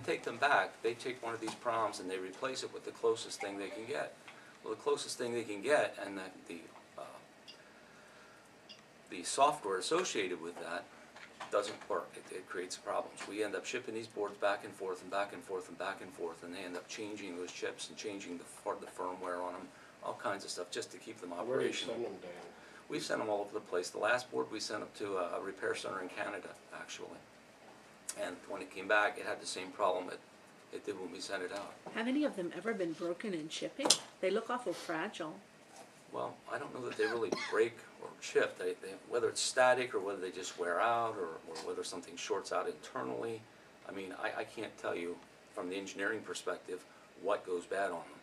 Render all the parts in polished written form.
take them back, they take one of these proms and they replace it with the closest thing they can get. Well, the closest thing they can get, and the software associated with that doesn't work. It creates problems. We end up shipping these boards back and forth and back and forth and back and forth, and they end up changing those chips and changing the firmware on them, all kinds of stuff, just to keep them operational. Where do you send them, Dan? We've sent them all over the place. The last board we sent up to a repair center in Canada, actually. And when it came back, it had the same problem it did when we sent it out. Have any of them ever been broken in shipping? They look awful fragile. Well, I don't know that they really break or chip. Whether it's static or whether they just wear out or whether something shorts out internally. I mean, I can't tell you from the engineering perspective what goes bad on them.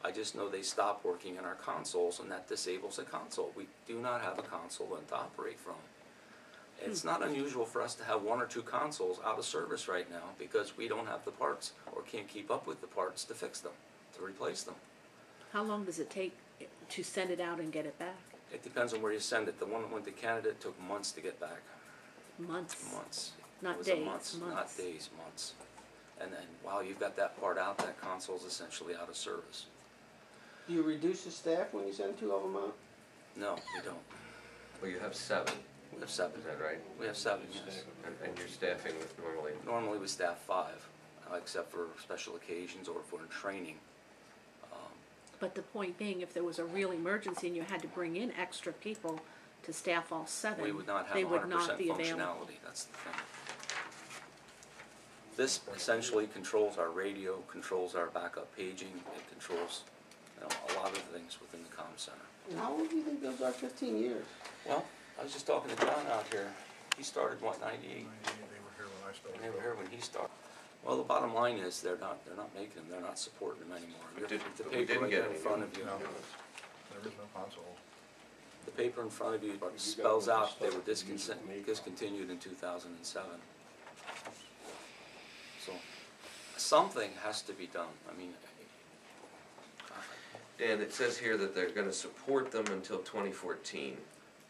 I just know they stop working in our consoles, and that disables a console. We do not have a console then to operate from. It's not unusual for us to have 1 or 2 consoles out of service right now because we don't have the parts or can't keep up with the parts to fix them, to replace them. How long does it take to send it out and get it back? It depends on where you send it. The one that went to Canada, it took months to get back. Months? Months. Not It was days, months. months. Not days, months. And then while you've got that part out, that console's essentially out of service. Do you reduce the staff when you send 2 of them out? No, we don't. Well, you have 7, We have 7. is that right? We have 7, yes. And you're staffing with normally? Normally we staff 5, except for special occasions or if we're in training. But the point being, if there was a real emergency and you had to bring in extra people to staff all 7, We would not have they 100% would not be available. functionality. That's the thing. This essentially controls our radio, controls our backup paging, it controls a lot of things within the comm center. And how old do you think those are? 15 years? Well, I was just talking to John out here. He started, what, 98? 98, they were here when I started. They were here when he started. Well, the bottom line is they're not making them. They're not supporting them anymore. We didn't- The we paper didn't right get there in any front new of you. No, there is no console. The paper in front of you got spells one out they were stuff that you make. discontinued in 2007. So something has to be done. I mean, Dan, it says here that they're gonna support them until 2014,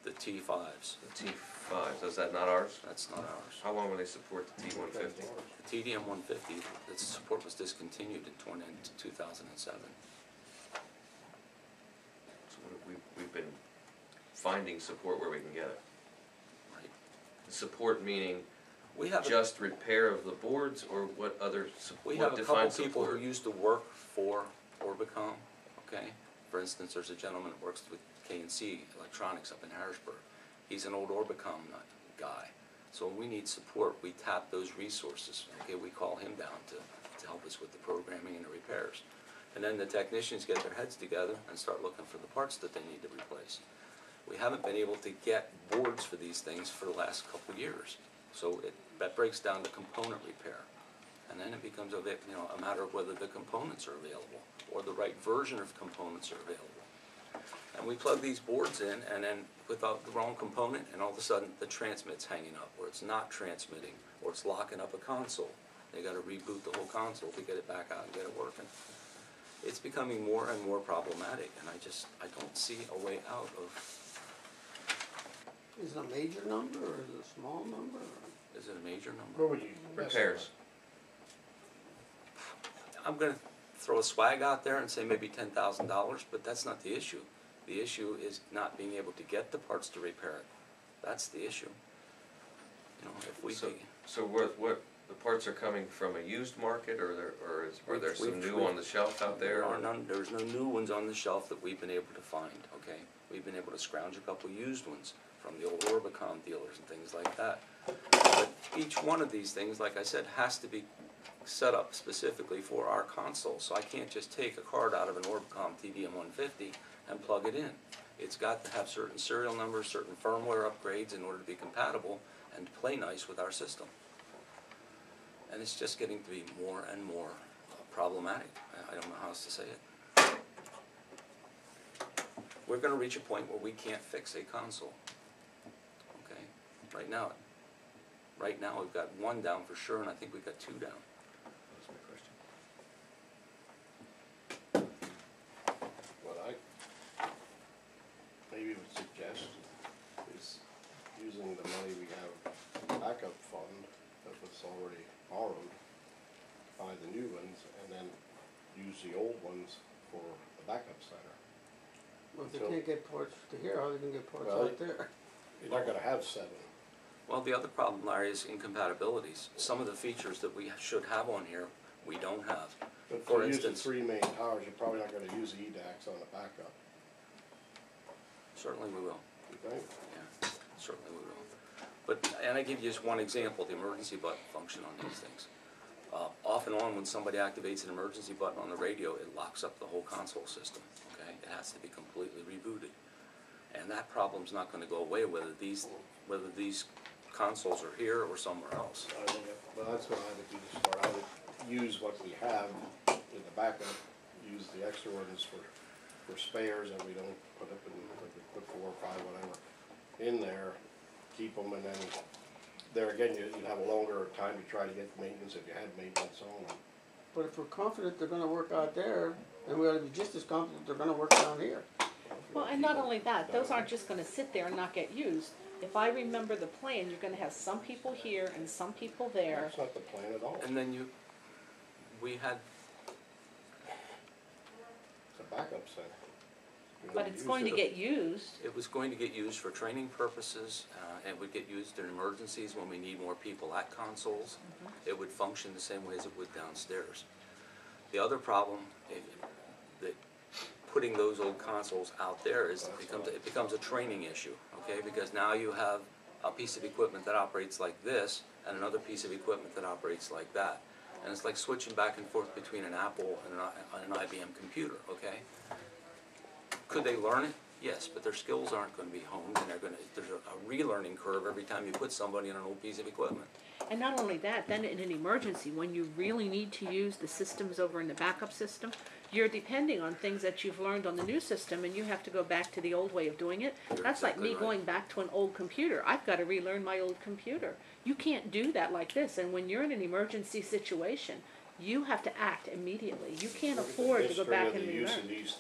the T5s, the T5s, is that not ours? that's not ours. How long will they support the T150? The TDM 150, its support was discontinued in 2007. So we've been finding support where we can get it. Right. Support meaning We have just repair of the boards, or what other, we what have a couple defines people who support? used to work for Orbicom. Okay, for instance, there's a gentleman that works with K&C Electronics up in Harrisburg. He's an old Orbicom guy. So when we need support, we tap those resources. Okay, we call him down to help us with the programming and the repairs. And then the technicians get their heads together and start looking for the parts that they need to replace. We haven't been able to get boards for these things for the last couple of years. So that breaks down to component repair. And then it becomes a matter of whether the components are available or the right version of components are available. And we plug these boards in, and then without the wrong component, and all of a sudden the transmit's hanging up, or it's not transmitting, or it's locking up a console. They got to reboot the whole console to get it back out and get it working. It's becoming more and more problematic, and I don't see a way out of. Is it a major number or is it a small number? Or? Is it a major number? What would you? Repairs. I'm going to throw a swag out there and say maybe $10,000, but that's not the issue. The issue is not being able to get the parts to repair it. That's the issue. You know, if we So what the parts are coming from a used market, or are there some new on the shelf out there? There's no new ones on the shelf that we've been able to find. Okay, we've been able to scrounge a couple used ones from the old Orbicom dealers and things like that. But each one of these things, like I said, has to be set up specifically for our console. So I can't just take a card out of an Orbicom TDM 150 and plug it in. It's got to have certain serial numbers, certain firmware upgrades in order to be compatible and to play nice with our system. And it's just getting to be more and more problematic. I don't know how else to say it. We're going to reach a point where we can't fix a console. Okay? Right now we've got 1 down for sure, and I think we've got 2 down. That's my question. What I maybe would suggest is using the money we have backup fund that was already borrowed, the new ones and then use the old ones for the backup center. Well, if they So- can't get ports to here, how are they gonna get ports Well, out there? You're not gonna have 7. Well, the other problem, Larry, is incompatibilities. Some of the features that we should have on here, we don't have. But For to use the instance, 3 main towers, you're probably not gonna use EDAX on the backup, certainly we will, you think? yeah, certainly we will. But, and I give you just one example, the emergency button function on these things. Off and on, when somebody activates an emergency button on the radio, it locks up the whole console system, okay? It has to be completely rebooted. And that problem's not gonna go away whether these consoles are here or somewhere else. I think, well, that's what I would do to start. I would use what we have in the backup, use the extra ones for spares that we don't put up in, like we put 4 or 5, whatever, in there, keep them, and then there again, you'd have a longer time to try to get maintenance if you had maintenance on them. But if we're confident they're gonna work out there, then we ought to be just as confident they're gonna work down here. Well, and not only that, those aren't just gonna sit there and not get used. If I remember the plan, you're gonna have some people here and some people there. That's not the plan at all. And then we had, It's a backup center. We But don't it's use going to it. get used. it was going to get used for training purposes, it would get used in emergencies when we need more people at consoles. It would function the same way as it would downstairs. The other problem, that putting those old consoles out there is it becomes a training issue, okay? Because now you have a piece of equipment that operates like this and another piece of equipment that operates like that. And it's like switching back and forth between an Apple and an IBM computer, okay? Could they learn it? Yes, but their skills aren't going to be honed, and there's a relearning curve every time you put somebody on an old piece of equipment. And not only that, then in an emergency, when you really need to use the systems over in the backup system, you're depending on things that you've learned on the new system, and you have to go back to the old way of doing it. You're That's like exactly me right. going back to an old computer. I've got to relearn my old computer. You can't do that like this, and when you're in an emergency situation, you have to act immediately. You can't afford to go back and The history of the use relearn. of these